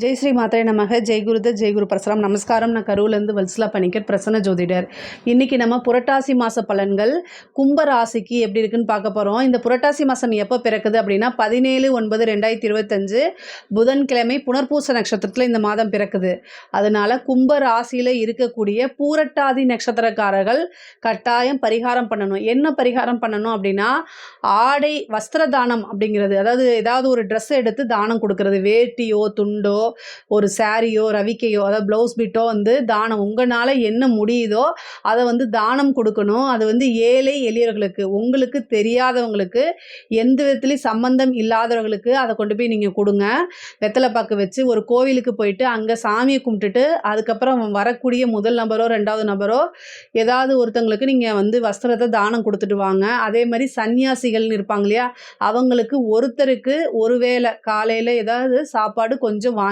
ஜெய் ஸ்ரீ மாத்ரே நமக. ஜெய் குருதத் ஜெய் குரு பரசுராம். நமஸ்காரம். நான் கரூர்லேருந்து வல்சலா பணிக்கர், பிரசன்ன ஜோதிடர். இன்றைக்கி நம்ம புரட்டாசி மாத பலன்கள் கும்ப ராசிக்கு எப்படி இருக்குன்னு பார்க்க போகிறோம். இந்த புரட்டாசி மாதம் எப்போ பிறக்குது அப்படின்னா 17/9/2025 புதன்கிழமை புனர்பூச நட்சத்திரத்தில் இந்த மாதம் பிறக்குது. அதனால் கும்ப ராசியில் இருக்கக்கூடிய பூரட்டாதி நட்சத்திரக்காரர்கள் கட்டாயம் பரிகாரம் பண்ணணும். என்ன பரிகாரம் பண்ணணும் அப்படின்னா, ஆடை வஸ்திர தானம் அப்படிங்கிறது, அதாவது ஏதாவது ஒரு ட்ரெஸ் எடுத்து தானம் கொடுக்கறது, வேட்டியோ துண்டோ ஒரு சாரியோ ரவிக்கையோ அதாவது ப்ளவுஸ் பிட்டோ தானம் உங்களால் என்ன முடியுதோ அதை தானம் கொடுக்கணும். அது ஏழை எளியவர்களுக்கு, உங்களுக்கு தெரியாதவங்களுக்கு, எந்த விதத்துலையும் சம்பந்தம் இல்லாதவர்களுக்கு அதை கொண்டு போய் நீங்கள் கொடுங்க. வெத்தலை பாக்கு வச்சு ஒரு கோவிலுக்கு போயிட்டு அங்கே சாமியை கும்பிட்டுட்டு அதுக்கப்புறம் வரக்கூடிய முதல் நபரோ ரெண்டாவது நபரோ ஏதாவது ஒருத்தங்களுக்கு நீங்கள் வஸ்திரத்தை தானம் கொடுத்துட்டு வாங்க. அதே மாதிரி சன்னியாசிகள்னு இருப்பாங்க இல்லையா, அவங்களுக்கு ஒருத்தருக்கு ஒருவேளை காலையில் ஏதாவது சாப்பாடு கொஞ்சம் வாங்கி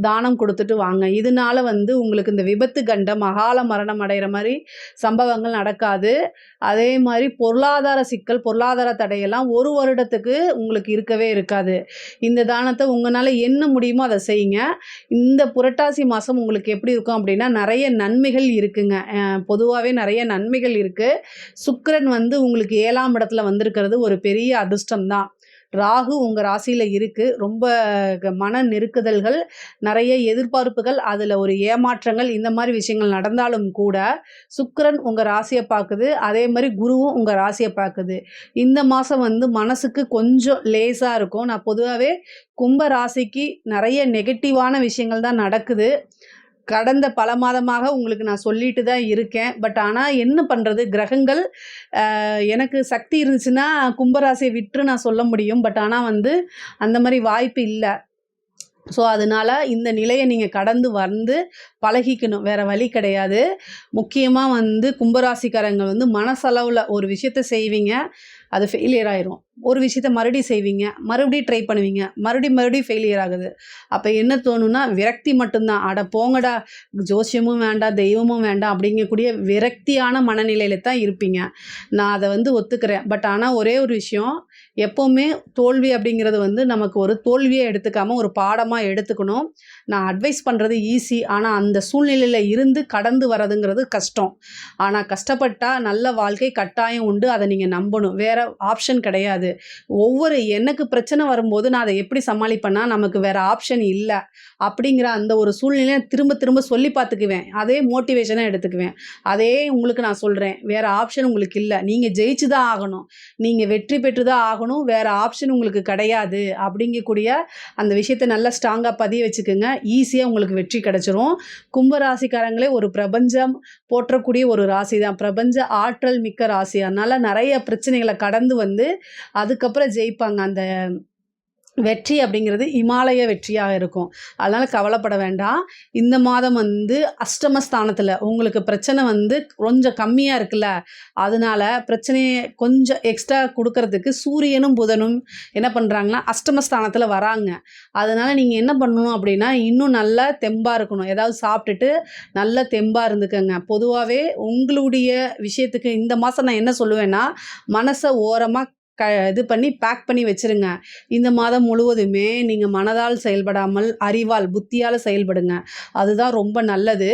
தானம் கொடுத்துட்டு வாங்க. இதனால உங்களுக்கு இந்த விபத்து கண்டம் அகால மரணம் அடைகிற மாதிரி சம்பவங்கள் நடக்காது. அதே மாதிரி பொருளாதார சிக்கல், பொருளாதார தடையெல்லாம் ஒரு வருடத்துக்கு உங்களுக்கு இருக்கவே இருக்காது. இந்த தானத்தை உங்களால் என்ன முடியுமோ அதை செய்யுங்க. இந்த புரட்டாசி மாதம் உங்களுக்கு எப்படி இருக்கும் அப்படின்னா, நிறைய நன்மைகள் இருக்குங்க. பொதுவாகவே நிறைய நன்மைகள் இருக்குது. சுக்கிரன் உங்களுக்கு 7ஆம் இடத்துல வந்திருக்கிறது ஒரு பெரிய அதிர்ஷ்டம் தான். ராகு உங்கள் ராசியில் இருக்குது. ரொம்ப மன நெருக்குதல்கள், நிறைய எதிர்பார்ப்புகள், அதில் ஒரு ஏமாற்றங்கள், இந்த மாதிரி விஷயங்கள் நடந்தாலும் கூட சுக்கிரன் உங்கள் ராசியை பார்க்குது. அதே மாதிரி குருவும் உங்கள் ராசியை பார்க்குது. இந்த மாதம் மனசுக்கு கொஞ்சம் லேசாக இருக்கும். நான் பொதுவாகவே கும்ப ராசிக்கு நிறைய நெகட்டிவான விஷயங்கள் தான் நடக்குது. கடந்த பல மாதமாக உங்களுக்கு நான் சொல்லிட்டு தான் இருக்கேன். பட் ஆனால் என்ன பண்ணுறது, கிரகங்கள் எனக்கு சக்தி இருந்துச்சுன்னா கும்பராசியை விட்டு நான் சொல்ல முடியும். பட் ஆனால் அந்த மாதிரி வாய்ப்பு இல்லை. ஸோ அதனால் இந்த நிலையை நீங்கள் கடந்து பழகிக்கணும், வேறு வழி கிடையாது. முக்கியமாக கும்பராசிக்காரங்க மனசளவில் ஒரு விஷயத்தை செய்வீங்க, அது ஃபெயிலியர் ஆயிரும். ஒரு விஷயத்த மறுபடியும் செய்வீங்க, மறுபடியும் ட்ரை பண்ணுவீங்க, மறுபடியும் ஃபெயிலியர் ஆகுது. அப்போ என்ன தோணுன்னா, விரக்தி மட்டும்தான். அட போங்கடா, ஜோசியமும் வேண்டாம் தெய்வமும் வேண்டாம் அப்படிங்கக்கூடிய விரக்தியான மனநிலையில் தான் இருப்பீங்க. நான் அதை ஒத்துக்கிறேன். பட் ஆனால் ஒரே ஒரு விஷயம், எப்போவுமே தோல்வி அப்படிங்கிறது நமக்கு ஒரு தோல்வியை எடுத்துக்காமல் ஒரு பாடமாக எடுத்துக்கணும். நான் அட்வைஸ் பண்ணுறது ஈஸி, ஆனால் அந்த சூழ்நிலையில் இருந்து கடந்து வரதுங்கிறது கஷ்டம். ஆனால் கஷ்டப்பட்டால் நல்ல வாழ்க்கை கட்டாயம் உண்டு. அதை நீங்கள் நம்பணும், வேறு ஆப்ஷன் கிடையாது. எனக்கு பிரச்சனை வரும்போது நான் அதை எப்படி சமாளிப்பேன்னா, நமக்கு வேற ஆப்ஷன் இல்லை அப்படிங்கிற அந்த ஒரு சூழ்நிலையை திரும்ப திரும்ப சொல்லி பார்த்துக்குவேன். அதே மோட்டிவேஷனாக எடுத்துக்குவேன். அதே உங்களுக்கு நான் சொல்கிறேன், வேற ஆப்ஷன் உங்களுக்கு இல்லை, நீங்கள் ஜெயிச்சு தான் ஆகணும், நீங்கள் வெற்றி பெற்று தான் ஆகணும், வேற ஆப்ஷன் உங்களுக்கு கிடையாது அப்படிங்கக்கூடிய அந்த விஷயத்தை நல்லா ஸ்ட்ராங்காக பதிய வச்சுக்கோங்க. ஈஸியாக உங்களுக்கு வெற்றி கிடைச்சிரும். கும்பராசிக்காரங்களே ஒரு பிரபஞ்சம் போற்றக்கூடிய ஒரு ராசி தான், பிரபஞ்ச ஆற்றல் மிக்க ராசி. அதனால் நிறைய பிரச்சனைகளை கடந்து அதுக்கப்புறம் ஜெயிப்பாங்க. அந்த வெற்றி அப்படிங்கிறது இமாலய வெற்றியாக இருக்கும். அதனால் கவலைப்பட வேண்டாம். இந்த மாதம் அஷ்டமஸ்தானத்தில் உங்களுக்கு பிரச்சனை கொஞ்சம் கம்மியாக இருக்குல்ல, அதனால பிரச்சனையை கொஞ்சம் எக்ஸ்ட்ரா கொடுக்கறதுக்கு சூரியனும் புதனும் என்ன பண்ணுறாங்கன்னா அஷ்டமஸ்தானத்தில் வராங்க. அதனால் நீங்கள் என்ன பண்ணணும் அப்படின்னா, இன்னும் நல்லா தெம்பாக இருக்கணும். ஏதாவது சாப்பிட்டுட்டு நல்லா தெம்பாக இருந்துக்கங்க. பொதுவாகவே உங்களுடைய விஷயத்துக்கு இந்த மாதம் நான் என்ன சொல்லுவேன்னா, மனசை ஓரமாக இது பண்ணி பேக் பண்ணி வச்சுருங்க. இந்த மாதம் முழுவதுமே நீங்கள் மனதால் செயல்படாமல் அறிவால் புத்தியால் செயல்படுங்க. அதுதான் ரொம்ப நல்லது.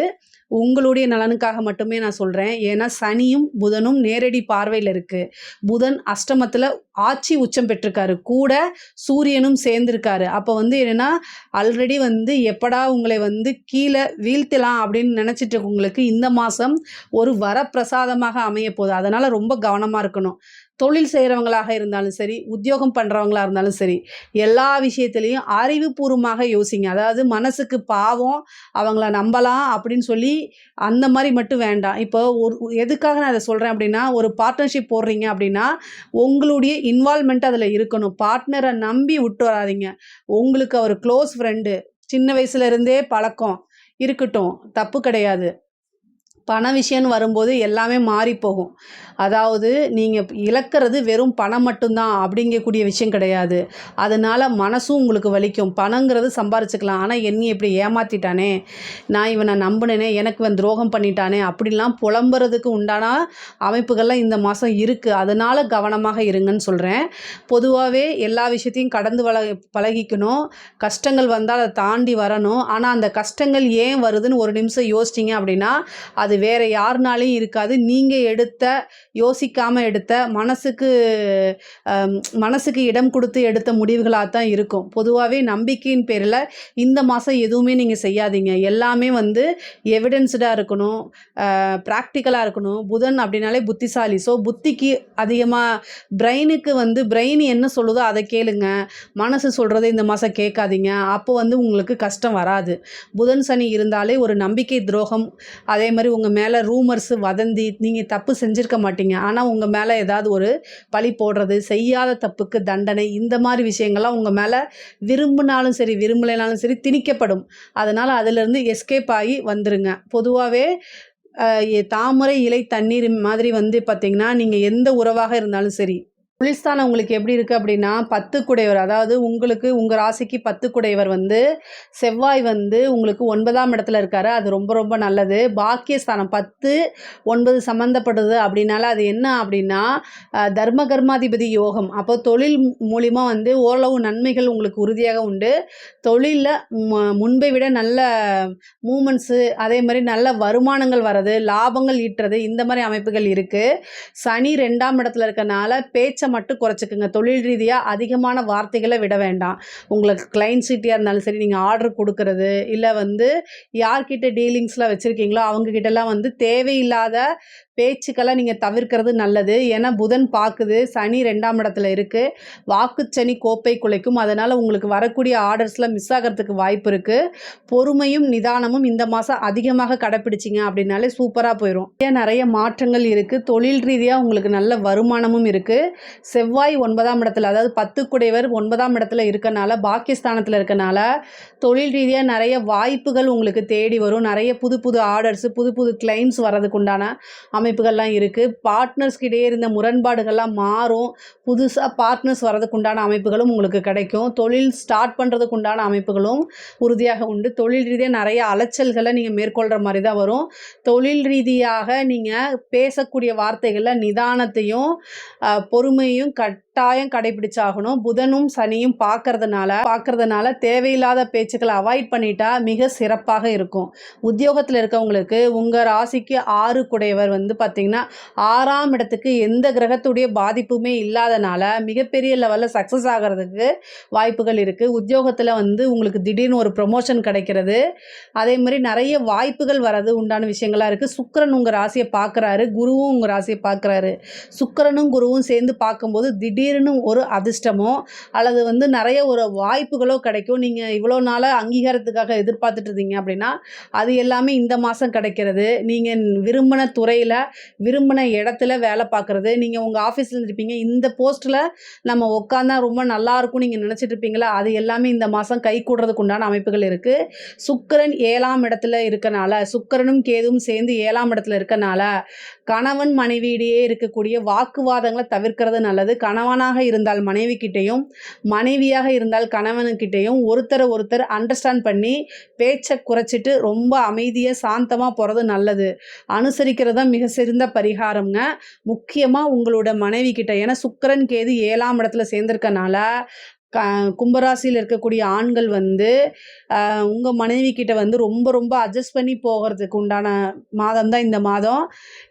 உங்களுடைய நலனுக்காக மட்டுமே நான் சொல்கிறேன். ஏன்னா சனியும் புதனும் நேரடி பார்வையில் இருக்குது. புதன் அஷ்டமத்தில் ஆட்சி உச்சம் பெற்றிருக்காரு, கூட சூரியனும் சேர்ந்துருக்காரு. அப்போ என்னென்னா, ஆல்ரெடி எப்படா உங்களை கீழே வீழ்த்தலாம் அப்படின்னு நினச்சிட்டு இருக்கவங்களுக்கு இந்த மாதம் ஒரு வரப்பிரசாதமாக அமைய போகுது. அதனால் ரொம்ப கவனமாக இருக்கணும். தொழில் செய்கிறவங்களாக இருந்தாலும் சரி, உத்தியோகம் பண்ணுறவங்களாக இருந்தாலும் சரி, எல்லா விஷயத்துலேயும் அறிவுபூர்வமாக யோசிங்க. அதாவது மனசுக்கு பாவம், அவங்கள நம்பலாம் அப்படின்னு சொல்லி அந்த மாதிரி மட்டும் வேண்டாம். இப்போ எதுக்காக நான் அதை சொல்கிறேன் அப்படின்னா, ஒரு பார்ட்னர்ஷிப் போடுறீங்க அப்படின்னா உங்களுடைய இன்வால்மெண்ட் அதில் இருக்கணும். பார்ட்னரை நம்பி விட்டு வராதிங்க. உங்களுக்கு அவர் க்ளோஸ் ஃப்ரெண்டு, சின்ன வயசுலேருந்தே பழக்கம் இருக்கட்டும், தப்பு கிடையாது. பண விஷயம்னு வரும்போது எல்லாமே மாறி போகும். அதாவது நீங்க இழக்கிறது வெறும் பணம் மட்டும் தான் அப்படிங்கக்கூடிய விஷயம் கிடையாது. அதனால மனசும் உங்களுக்கு வலிக்கும். பணங்கிறது சம்பாரிச்சுக்கலாம். ஆனா என்னைய இப்படி ஏமாத்திட்டானே! நான் இவன நம்புனேனே! எனக்கு இவன் துரோகம் பண்ணிட்டானே! அப்படிலாம் புலம்புறதுக்கு உண்டான அமைப்புகள்லாம் இந்த மாசம் இருக்கு. அதனால கவனமாக இருங்கன்னு சொல்றேன். பொதுவாவே எல்லா விஷயத்தையும் கடந்து பழகிக்கணும். கஷ்டங்கள் வந்தா அத தாண்டி வரணும். ஆனா அந்த கஷ்டங்கள் ஏன் வருதுன்னு ஒரு நிமிஷம் யோசிச்சீங்க அப்படின்னா, அது வேற யாருனாலயும் இருக்காது. நீங்க யோசிக்காம எடுத்த மனசுக்கு இடம் குடுத்து எடுத்த முடிவுகளா தான் இருக்கும். பொதுவாவே நம்பிக்கையின் பேர்ல இந்த மாசம் எதுவுமே நீங்க செய்யாதீங்க. எல்லாமே வந்து எவிடன்ஸ்டா இருக்கணும். பிராக்டிகலா இருக்கணும். புதன் அப்படின்னாலே புத்திசாலி. ஸோ புத்திக்கு அதிகமா பிரெயின் என்ன சொல்லுதோ அத கேளுங்க. மனசு சொல்றத இந்த மாசம் கேட்காதீங்க. அப்போ வந்து உங்களுக்கு கஷ்டம் வராது. புதன், சனி இருந்தாலே ஒரு நம்பிக்கை துரோகம், அதே மாரி உங்க மேல ரூமர்ஸ், வதந்தி, நீங்க தப்பு செஞ்சிருக்க மாட்டீங்க. ஆனா உங்க மேல ஏதாவது ஒரு பழி போடுறது, செய்யாத தப்புக்கு தண்டனை, இந்த மாரி விஷயங்கள்லாம் உங்க மேல விரும்பினாலும் சரி, விரும்பலைனாலும் சரி திணிக்கப்படும். அதனால அதிலிருந்து எஸ்கேப் ஆகி வந்துருங்க. பொதுவாவே தாமரை இலை தண்ணீர் மாதிரி வந்து பார்த்தீங்கன்னா, நீங்க எந்த உறவாக இருந்தாலும் சரி, தொழில்ஸ்தானம் உங்களுக்கு எப்படி இருக்கு அப்படின்னா, 10 குடையவர். அதாவது உங்களுக்கு உங்க ராசிக்கு 10 குடையவர் வந்து செவ்வாய் வந்து உங்களுக்கு 9ஆம் இடத்துல இருக்காரு. அது ரொம்ப ரொம்ப நல்லது. பாக்கியஸ்தானம் 10, 9 சம்மந்தப்படுது அப்படின்னால அது என்ன அப்படின்னா, தர்ம கர்மாதிபதி யோகம். அப்போ தொழில் மூலியமா வந்து ஓரளவு நன்மைகள் உங்களுக்கு உறுதியாக உண்டு. தொழில்ல முன்பை விட நல்ல மூமெண்ட்ஸு, அதே மாரி நல்ல வருமானங்கள் வர்றது, லாபங்கள் ஈட்டுறது, இந்த மாரி அமைப்புகள் இருக்கு. சனி 2ஆம் இடத்துல இருக்கனால பேச்ச மட்டும் குறைச்சுக்குங்க. தொழில் ரீதியா அதிகமான வார்த்தைகள விட வேண்டாம். உங்களுக்கு கிளையண்ட்ஸ் கிட்டயா இருந்தாலும் சரி, நீங்க ஆர்டர் குடுக்குறது, இல்ல வந்து யார்கிட்ட டீலிங்ஸ்லாம் வச்சிருக்கீங்களோ, அவங்க கிட்டலாம் வந்து தேவையில்லாத பேச்சுக்கள நீங்க தவிர்க்கிறது நல்லது. ஏன்னா புதன் பாக்குது, சனி 2ஆம் இடத்துல இருக்கு. வாக்குச்சனி கோப்பை குலைக்கும். அதனால உங்களுக்கு வரக்கூடிய ஆர்டர்ஸ்லாம் மிஸ் ஆகறதுக்கு வாய்ப்பு இருக்கு. பொறுமையும், நிதானமும் இந்த மாசம் அதிகமாக கடைப்பிடிச்சீங்க அப்படின்னாலே சூப்பரா போயிரும். நெறைய மாற்றங்கள் இருக்கு. தொழில் ரீதியா உங்களுக்கு நல்ல வருமானமும் இருக்கு. செவ்வாய் 9ஆம் இடத்துல, அதாவது 10 குடையவர் 9ஆம் இடத்துல இருக்கனால, பாக்கியஸ்தானத்துல இருக்கனால, தொழில் ரீதியா நெறைய வாய்ப்புகள் உங்களுக்கு தேடி வரும். நெறைய புது புது ஆர்டர்ஸ், புது புது கிளையண்ட்ஸ் வர்றதுக்கு உண்டான அமைப்புகள்லாம் இருக்கு. பார்ட்னர்ஸ்க்கு இடையே இருந்த முரண்பாடுகள்லாம் மாறும். புதுசா பார்ட்னர்ஸ் வர்றதுக்கு உண்டான அமைப்புகளும் உங்களுக்கு கிடைக்கும். தொழில் ஸ்டார்ட் பண்றதுக்கு உண்டான அமைப்புகளும் உறுதியாக உண்டு. தொழில் ரீதியா நெறைய அலைச்சல்கள நீங்க மேற்கொள்ற மாரி தான் வரும். தொழில் ரீதியாக நீங்க பேசக்கூடிய வார்த்தைகள்ல நிதானத்தையும், பொறுமையும் கட்டாயம் கடைபிடிச்சாகணும். புதனும், சனியும் பார்க்கறதுனால தேவையில்லாத பேச்சுக்கள அவாய்ட் பண்ணிட்டா மிக சிறப்பாக இருக்கும். உத்தியோகத்துல இருக்கவங்களுக்கு உங்க ராசிக்கு 6 குடையவர் வந்து பார்த்தீங்கன்னா, 6ஆம் இடத்துக்கு எந்த கிரகத்துடைய பாதிப்புமே இல்லாதனால மிகப்பெரிய லெவல்ல சக்சஸ் ஆகறதுக்கு வாய்ப்புகள் இருக்கு. உத்தியோகத்துல வந்து உங்களுக்கு திடீர்னு ஒரு ப்ரமோஷன் கிடைக்கிறது. அதே மாரி நெறைய வாய்ப்புகள் வர்றது உண்டான விஷயங்களா இருக்கு. சுக்கிரன் உங்க ராசிய பார்க்குறாரு. குருவும் உங்க ராசிய பார்க்குறாரு. சுக்கிரனும், குருவும் சேர்ந்து பார்க்கும்போது திடீர்னு ஒரு அதிர்ஷ்டமோ, அல்லது வந்து நெறைய ஒரு வாய்ப்புகளோ கிடைக்கும். நீங்க இவ்வளோ நாளா அங்கீகாரத்துக்காக எதிர்பார்த்துட்டு இருந்தீங்க அப்படின்னா, அது எல்லாமே இந்த மாசம் கிடைக்கிறது. நீங்க விரும்பின துறையில, விரும்பின இடத்துல வேலை பார்க்குறது. நீங்க உங்க ஆஃபீஸ்ல இருந்திருப்பீங்க. இந்த போஸ்ட்ல நம்ம உட்கார்ந்தா ரொம்ப நல்லாயிருக்கும்னு நீங்க நினைச்சிட்டு இருப்பீங்களா, அது எல்லாமே இந்த மாசம் கைகூடுறதுக்கு உண்டான அமைப்புகள் இருக்கு. சுக்கிரன் 7ஆம் இடத்துல இருக்கனால, சுக்கிரனும் கேதுவும் சேர்ந்து 7ஆம் இடத்துல இருக்கனால, கணவன் மனைவியிடையே இருக்கக்கூடிய வாக்குவாதங்கள தவிர்க்கிறது நல்லது. கணவனாக இருந்தால் மனைவிகிட்டயும், மனைவியாக இருந்தால் கணவனுக்கிட்டயும் ஒருத்தர் அண்டர்ஸ்டாண்ட் பண்ணி பேச்ச குறைச்சிட்டு ரொம்ப அமைதியா, சாந்தமா போறது நல்லது. அனுசரிக்கிறது தான் மிக சிறந்த பரிகாரம்ங்க. முக்கியமா உங்களோட மனைவி கிட்ட. ஏன்னா சுக்கிரன், கேது 7ஆம் இடத்துல சேர்ந்திருக்கனால, க கும்பராசியில இருக்கக்கூடிய ஆண்கள் வந்து உங்க மனைவி கிட்ட வந்து ரொம்ப ரொம்ப அட்ஜஸ்ட் பண்ணி போகறதுக்கு உண்டான மாதம் தான் இந்த மாதம்.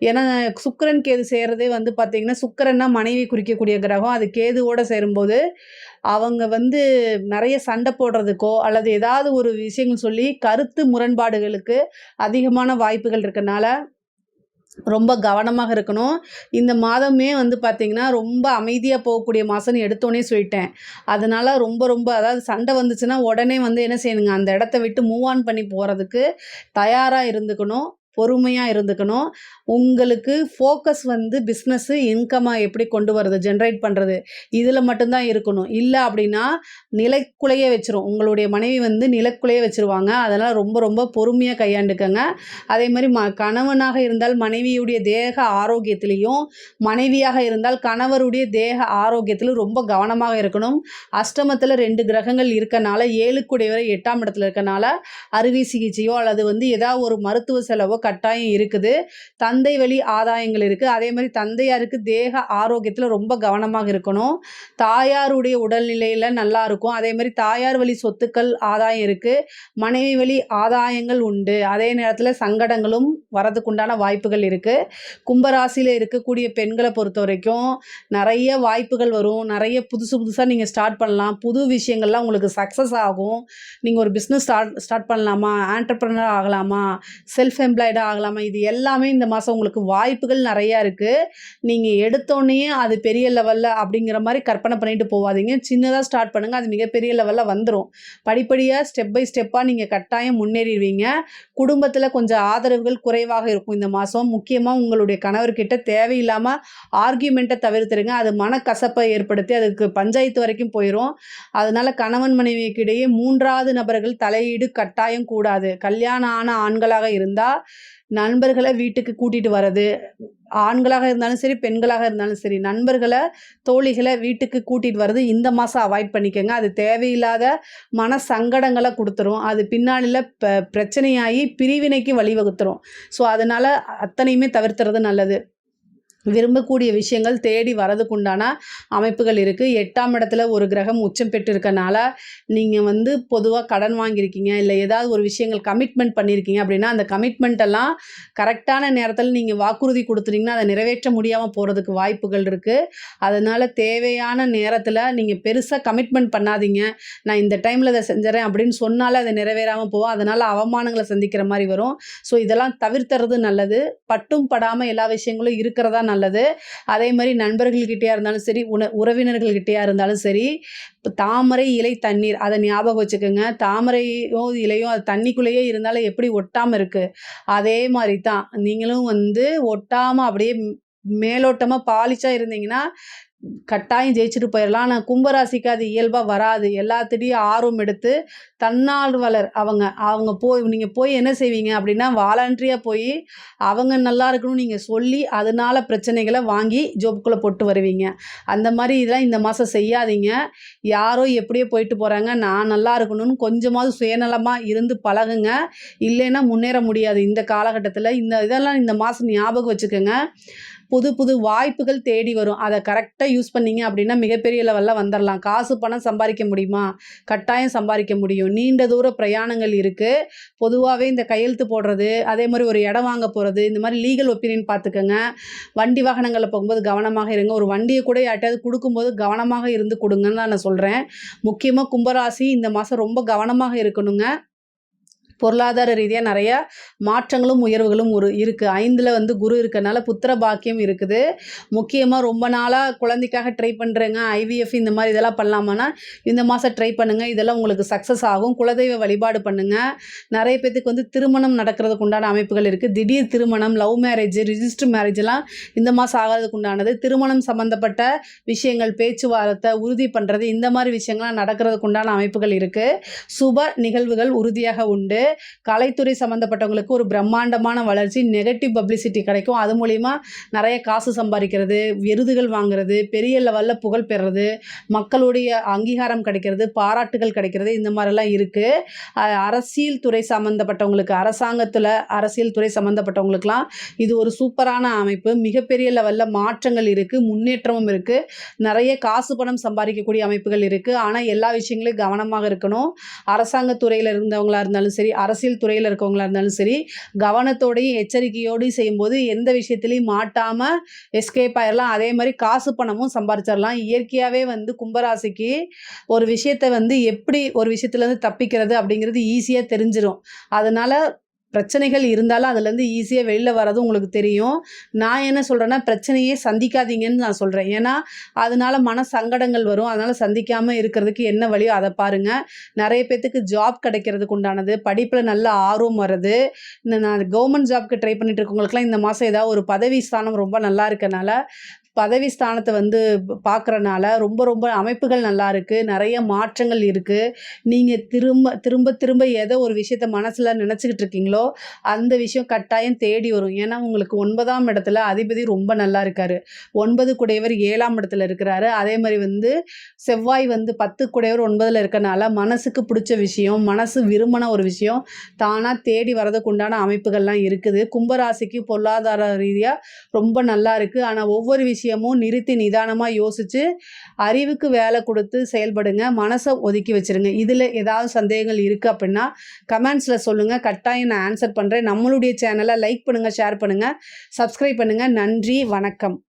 ஏன்னா சுக்கிரன், கேது சேர்றதே வந்து பார்த்தீங்கன்னா, சுக்கிரன்னா மனைவி குறிக்கக்கூடிய கிரகம். அது கேதுவோட சேரும்போது, அவங்க வந்து நெறைய சண்டை போடுறதுக்கோ, அல்லது ஏதாவது ஒரு விஷயங்கள் சொல்லி கருத்து முரண்பாடுகளுக்கு அதிகமான வாய்ப்புகள் இருக்கனால ரொம்ப கவனமாக இருக்கணும். இந்த மாதமே வந்து பார்த்தீங்கன்னா, ரொம்ப அமைதியா போகக்கூடிய மாசம்னு எடுத்தோனே சொல்லிட்டேன். அதனால ரொம்ப ரொம்ப அதாவது சண்டை வந்துச்சுன்னா, உடனே வந்து என்ன செய்யணுங்க, அந்த இடத்த விட்டு மூவ் ஆன் பண்ணி போறதுக்கு தயாரா இருந்துக்கணும். பொறுமையாக இருந்துக்கணும். உங்களுக்கு ஃபோக்கஸ் வந்து பிஸ்னஸ்ஸு இன்கம்மை எப்படி கொண்டு வரது, ஜென்ரேட் பண்ணுறது, இதில் மட்டும்தான் இருக்கணும். இல்லை அப்படின்னா நிலைக்குலைய வச்சுரும். உங்களுடைய மனைவி வந்து நிலைக்குலைய வச்சுருவாங்க. அதனால் ரொம்ப ரொம்ப பொறுமையாக கையாண்டுக்கங்க. அதே மாதிரி கணவனாக இருந்தால் மனைவியுடைய தேக ஆரோக்கியத்திலையும், மனைவியாக இருந்தால் கணவருடைய தேக ஆரோக்கியத்திலும் ரொம்ப கவனமாக இருக்கணும். அஷ்டமத்தில் 2 கிரகங்கள் இருக்கனால 7க்குடையவர் 8ஆம் இடத்துல இருக்கனால அறுவை சிகிச்சையோ அல்லது வந்து ஏதாவது ஒரு மருத்துவ செலவோ கட்டாயம் இருக்குது. தந்தை வழி ஆதாயங்கள் இருக்குது. அதே மாதிரி தந்தையாருக்கு தேக ஆரோக்கியத்தில் ரொம்ப கவனமாக இருக்கணும். தாயாருடைய உடல்நிலையில் நல்லா இருக்கும். அதே மாதிரி தாயார் வழி சொத்துக்கள் ஆதாயம் இருக்குது. மனைவி வழி ஆதாயங்கள் உண்டு. அதே நேரத்தில் சங்கடங்களும் வரதுக்குண்டான வாய்ப்புகள் இருக்குது. கும்பராசியில் இருக்கக்கூடிய பெண்களை பொறுத்த வரைக்கும் நிறைய வாய்ப்புகள் வரும். நிறைய புதுசாக நீங்கள் ஸ்டார்ட் பண்ணலாம். புது விஷயங்கள்லாம் உங்களுக்கு சக்ஸஸ் ஆகும். நீங்கள் ஒரு பிஸ்னஸ் ஸ்டார்ட் பண்ணலாமா, ஆண்டர்ப்ரனர் ஆகலாமா, செல்ஃப் எம்ப்ளாய்டாக ஆகலாமா, இது எல்லாமே இந்த மாதம் உங்களுக்கு வாய்ப்புகள் நிறையா இருக்குது. நீங்கள் எடுத்தோடனே அது பெரிய லெவலில் அப்படிங்கிற மாதிரி கற்பனை பண்ணிட்டு போகாதீங்க. சின்னதாக ஸ்டார்ட் பண்ணுங்கள், அது மிகப்பெரிய லெவலில் வந்துடும். படிப்படியாக ஸ்டெப் பை ஸ்டெப்பாக நீங்கள் கட்டாயம் முன்னேறிடுவீங்க. குடும்பத்தில் கொஞ்சம் ஆதரவுகள் குறைவாக இருக்கும் இந்த மாதம். முக்கியமாக உங்களுடைய கணவர்கிட்ட தேவையில்லாமல் ஆர்கியூமெண்ட்டை தவிர்த்துருங்க. அது மனக்கசப்பை ஏற்படுத்தி அதுக்கு பஞ்சாயத்து வரைக்கும் போயிடும். அதனால் கணவன் மனைவிக்கிடையே 3வது நபர்கள் தலையீடு கட்டாயம் கூடாது. கல்யாணம் ஆன ஆண்களாக இருந்தால் நண்பர்களை வீட்டுக்கு கூட்டிகிட்டு வர்றது, ஆண்களாக இருந்தாலும் சரி பெண்களாக இருந்தாலும் சரி, நண்பர்களை தோழிகளை வீட்டுக்கு கூட்டிகிட்டு வர்றது இந்த மாதம் அவாய்ட் பண்ணிக்கோங்க. அது தேவையில்லாத மன சங்கடங்களை கொடுத்துரும். அது பின்னாளில் பிரச்சனையாகி பிரிவினைக்கு வழிவகுத்துரும். ஸோ அதனால் அத்தனையுமே தவிர்த்துறது நல்லது. விரும்பக்கூடிய விஷயங்கள் தேடி வரதுக்குண்டான அமைப்புகள் இருக்குது. 8ஆம் இடத்துல ஒரு கிரகம் உச்சம் பெற்று இருக்கனால நீங்கள் வந்து பொதுவாக கடன் வாங்கியிருக்கீங்க, இல்லை ஏதாவது ஒரு விஷயங்கள் கமிட்மெண்ட் பண்ணியிருக்கீங்க அப்படின்னா அந்த கமிட்மெண்ட்டெல்லாம் கரெக்டான நேரத்தில் நீங்கள் வாக்குறுதி கொடுத்துட்டீங்கன்னா அதை நிறைவேற்ற முடியாமல் போகிறதுக்கு வாய்ப்புகள் இருக்குது. அதனால் தேவையான நேரத்தில் நீங்கள் பெருசாக கமிட்மெண்ட் பண்ணாதீங்க. நான் இந்த டைமில் இதை செஞ்சுறேன் அப்படின்னு சொன்னாலே அதை நிறைவேறாமல் போகும். அதனால் அவமானங்களை சந்திக்கிற மாதிரி வரும். ஸோ இதெல்லாம் தவிர்த்துறது நல்லது. பட்டும் படாமல் எல்லா விஷயங்களும் இருக்கிறதா நல்லது. அதே மாதிரி நண்பர்கள்கிட்டயா இருந்தாலும் சரி, உறவினர்கள்கிட்டயா இருந்தாலும் சரி, தாமரை இலை தண்ணீர் அதை ஞாபகம் வச்சுக்கோங்க. தாமரையோ இலையோ அது தண்ணிக்குள்ளேயே இருந்தாலும் எப்படி ஒட்டாமல் இருக்குது, அதே மாதிரி தான் நீங்களும் வந்து ஒட்டாமல் அப்படியே மேலோட்டமாக பாலிஷாக இருந்தீங்கன்னா கட்டாயம் ஜெயிச்சுட்டு போயிடலாம். ஆனால் கும்பராசிக்கு அது இயல்பாக வராது. எல்லாத்துலேயும் ஆர்வம் எடுத்து தன்னார்வலர் அவங்க நீங்கள் போய் என்ன செய்வீங்க அப்படின்னா வாலண்டரியாக போய் அவங்க நல்லா இருக்கணும்னு நீங்கள் சொல்லி அதனால பிரச்சனைகளை வாங்கி ஜோப்புக்குள்ளே போட்டு வருவீங்க. அந்த மாதிரி இதெல்லாம் இந்த மாதம் செய்யாதீங்க. யாரோ எப்படியோ போயிட்டு போகிறாங்க, நான் நல்லா இருக்கணும்னு கொஞ்சமாவது சுயநலமாக இருந்து பழகுங்க. இல்லைன்னா முன்னேற முடியாது இந்த காலகட்டத்தில். இதெல்லாம் இந்த மாதம் ஞாபகம் வச்சுக்கோங்க. புது புது வாய்ப்புகள் தேடி வரும். அதை கரெக்டாக யூஸ் பண்ணிங்க அப்படின்னா மிகப்பெரிய லெவலில் வந்துடலாம். காசு பணம் சம்பாதிக்க முடியுமா? கட்டாயம் சம்பாதிக்க முடியும். நீண்ட தூர பிரயாணங்கள் இருக்குது. பொதுவாகவே இந்த கையெழுத்து போடுறது, அதே மாதிரி ஒரு இடம் வாங்க போகிறது, இந்த மாதிரி லீகல் ஒப்பீனியன் பார்த்துக்கோங்க. வண்டி வாகனங்களில் போகும்போது கவனமாக இருங்க. ஒரு வண்டியை கூட யார்ட்டையாவது கொடுக்கும்போது கவனமாக இருந்து கொடுங்கன்னு தான் நான் சொல்கிறேன். முக்கியமாக கும்பராசி இந்த மாதம் ரொம்ப கவனமாக இருக்கணுங்க. பொருளாதார ரீதியாக நிறையா மாற்றங்களும் உயர்வுகளும் இருக்குது. 5ல் வந்து குரு இருக்கனால புத்திர பாக்கியம் இருக்குது. முக்கியமாக ரொம்ப நாளாக குழந்தைக்காக ட்ரை பண்ணுறேங்க, IVF இந்த மாதிரி இதெல்லாம் பண்ணலாமான்னா இந்த மாதம் ட்ரை பண்ணுங்கள். இதெல்லாம் உங்களுக்கு சக்ஸஸ் ஆகும். குலதெய்வ வழிபாடு பண்ணுங்கள். நிறைய பேத்துக்கு வந்து திருமணம் நடக்கிறதுக்கு உண்டான அமைப்புகள் இருக்குது. திடீர் திருமணம், லவ் மேரேஜ், ரிஜிஸ்டர் மேரேஜெலாம் இந்த மாதம் ஆகிறதுக்கு உண்டானது. திருமணம் சம்மந்தப்பட்ட விஷயங்கள், பேச்சுவார்த்தை உறுதி பண்ணுறது, இந்த மாதிரி விஷயங்கள்லாம் நடக்கிறதுக்கு உண்டான அமைப்புகள் இருக்குது. சுப நிகழ்வுகள் உறுதியாக உண்டு. கலைத்துறை சம்மந்தப்பட்டவங்களுக்கு ஒரு பிரம்மாண்டமான வளர்ச்சி, நெகட்டிவ் பப்ளிசிட்டி கிடைக்கும். அது மூலிமா நிறைய காசு சம்பாதிக்கிறது, விருதுகள் வாங்குறது, பெரிய லெவலில் புகழ் பெறுறது, மக்களுடைய அங்கீகாரம் கிடைக்கிறது, பாராட்டுகள் கிடைக்கிறது, இந்த மாதிரிலாம் இருக்குது. அரசியல் துறை சம்மந்தப்பட்டவங்களுக்கு, அரசாங்கத்தில் அரசியல் துறை சம்மந்தப்பட்டவங்களுக்கெலாம் இது ஒரு சூப்பரான அமைப்பு. மிகப்பெரிய லெவலில் மாற்றங்கள் இருக்குது, முன்னேற்றமும் இருக்குது. நிறைய காசு பணம் சம்பாதிக்கக்கூடிய அமைப்புகள் இருக்குது. ஆனால் எல்லா விஷயங்களையும் கவனமாக இருக்கணும். அரசாங்கத்துறையில் இருந்தவங்களாக இருந்தாலும் சரி, அரசியல் துறையில் இருக்கவங்களா இருந்தாலும் சரி, கவனத்தோடையும் எச்சரிக்கையோடையும் செய்யும்போது எந்த விஷயத்துலையும் மாட்டாமல் எஸ்கேப் ஆயிடலாம். அதே மாதிரி காசு பணமும் சம்பாரிச்சிடலாம். இயற்கையாகவே வந்து கும்பராசிக்கு ஒரு விஷயத்தை வந்து எப்படி ஒரு விஷயத்துலேருந்து தப்பிக்கிறது அப்படிங்கிறது ஈஸியாக தெரிஞ்சிடும். அதனால் பிரச்சனைகள் இருந்தாலும் அதுலேருந்து ஈஸியாக வெளில வர்றது உங்களுக்கு தெரியும். நான் என்ன சொல்கிறேன்னா, பிரச்சனையே சந்திக்காதீங்கன்னு நான் சொல்கிறேன். ஏன்னா அதனால மன சங்கடங்கள் வரும். அதனால் சந்திக்காமல் இருக்கிறதுக்கு என்ன வழியோ அதை பாருங்கள். நிறைய பேர்த்துக்கு ஜாப் கிடைக்கிறதுக்கு உண்டானது, படிப்பில் நல்ல ஆர்வம் வர்றது, இந்த நான் கவர்மெண்ட் ஜாப்க்கு ட்ரை பண்ணிட்டு இருக்கவங்களுக்குலாம் இந்த மாதம் ஏதாவது ஒரு பதவி ஸ்தானம் ரொம்ப நல்லா இருக்கனால, பதவி ஸ்தானத்தை வந்து பார்க்குறனால ரொம்ப ரொம்ப அமைப்புகள் நல்லா இருக்குது. நிறைய மாற்றங்கள் இருக்குது. நீங்கள் திரும்ப திரும்ப திரும்ப ஏதோ ஒரு விஷயத்த மனசில் நினச்சிக்கிட்டு இருக்கீங்களோ அந்த விஷயம் கட்டாயம் தேடி வரும். ஏன்னா உங்களுக்கு 9ஆம் இடத்துல அதிபதி ரொம்ப நல்லா இருக்காரு. 9 குடையவர் 7ஆம் இடத்துல இருக்கிறாரு. அதே மாதிரி வந்து செவ்வாய் வந்து 10 குடையவர் 9ல் இருக்கனால மனசுக்கு பிடிச்ச விஷயம், மனசு விரும்பின ஒரு விஷயம் தானாக தேடி வரதுக்கு உண்டான அமைப்புகள்லாம் இருக்குது. கும்பராசிக்கு பொருளாதார ரீதியாக ரொம்ப நல்லா இருக்குது. ஆனால் ஒவ்வொரு விஷயமும் நிறுத்தி நிதானமாக யோசித்து அறிவுக்கு வேலை கொடுத்து செயல்படுங்க. மனசை ஒதுக்கி வச்சிருங்க. இதில் ஏதாவது சந்தேகங்கள் இருக்குது அப்படின்னா கமெண்ட்ஸில் சொல்லுங்கள். கட்டாயம் நான் ஆன்சர் பண்ணுறேன். நம்மளுடைய சேனலை லைக் பண்ணுங்கள், ஷேர் பண்ணுங்கள், சப்ஸ்கிரைப் பண்ணுங்கள். நன்றி, வணக்கம்.